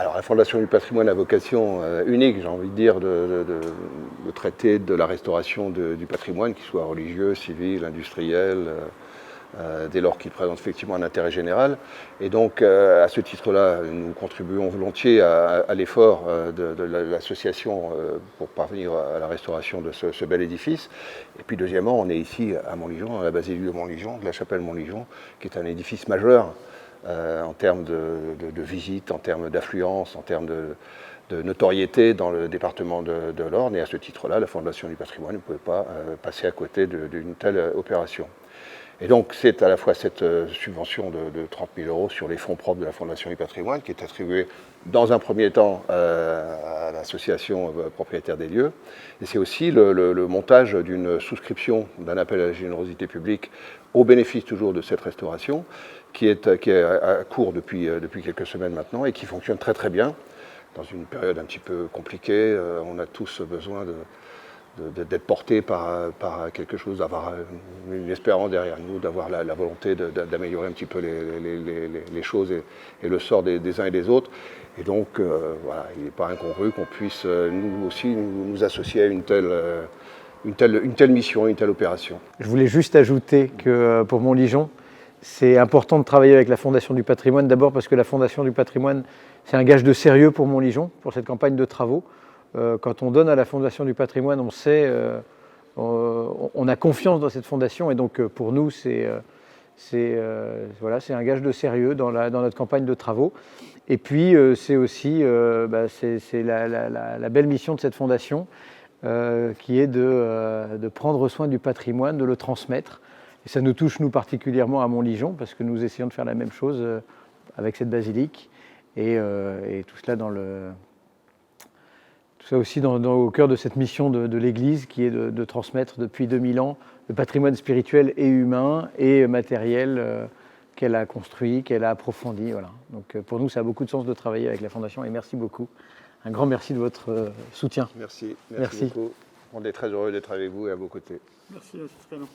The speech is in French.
Alors la Fondation du patrimoine a vocation unique, j'ai envie de dire, de traiter de la restauration du patrimoine, qu'il soit religieux, civil, industriel, dès lors qu'il présente effectivement un intérêt général. Et donc à ce titre-là, nous contribuons volontiers à l'effort de l'association pour parvenir à la restauration de ce bel édifice. Et puis deuxièmement, on est ici à Montligeon, à la basilique de Montligeon, de la chapelle Montligeon, qui est un édifice majeur en termes de visite, en termes d'affluence, en termes de notoriété dans le département de l'Orne. Et à ce titre-là, la Fondation du patrimoine ne pouvait pas passer à côté d'une telle opération. Et donc c'est à la fois cette subvention de 30 000 € sur les fonds propres de la Fondation du patrimoine qui est attribuée dans un premier temps à l'association propriétaire des lieux. Et c'est aussi le montage d'une souscription d'un appel à la générosité publique au bénéfice toujours de cette restauration qui est à court depuis quelques semaines maintenant et qui fonctionne très très bien dans une période un petit peu compliquée. On a tous besoin d'être portés par quelque chose, d'avoir une espérance derrière nous, d'avoir la volonté d'améliorer un petit peu les choses et le sort des uns et des autres. Et donc, voilà, il n'est pas incongru qu'on puisse nous aussi nous associer à une telle mission, une telle opération. Je voulais juste ajouter que pour Montligeon, c'est important de travailler avec la Fondation du patrimoine, d'abord parce que la Fondation du patrimoine, c'est un gage de sérieux pour Montligeon, pour cette campagne de travaux. Quand on donne à la Fondation du patrimoine, on sait, on a confiance dans cette fondation et donc pour nous, voilà, c'est un gage de sérieux dans notre campagne de travaux. Et puis c'est aussi c'est la belle mission de cette fondation qui est de prendre soin du patrimoine, de le transmettre. Et ça nous touche, nous, particulièrement à Montligeon, parce que nous essayons de faire la même chose avec cette basilique. Et tout cela tout ça aussi au cœur de cette mission de l'Église, qui est de transmettre depuis 2000 ans le patrimoine spirituel et humain et matériel qu'elle a construit, qu'elle a approfondi. Voilà. Donc pour nous, ça a beaucoup de sens de travailler avec la Fondation, et merci beaucoup. Un grand merci de votre soutien. Merci beaucoup. On est très heureux d'être avec vous et à vos côtés. Merci, c'est très bien.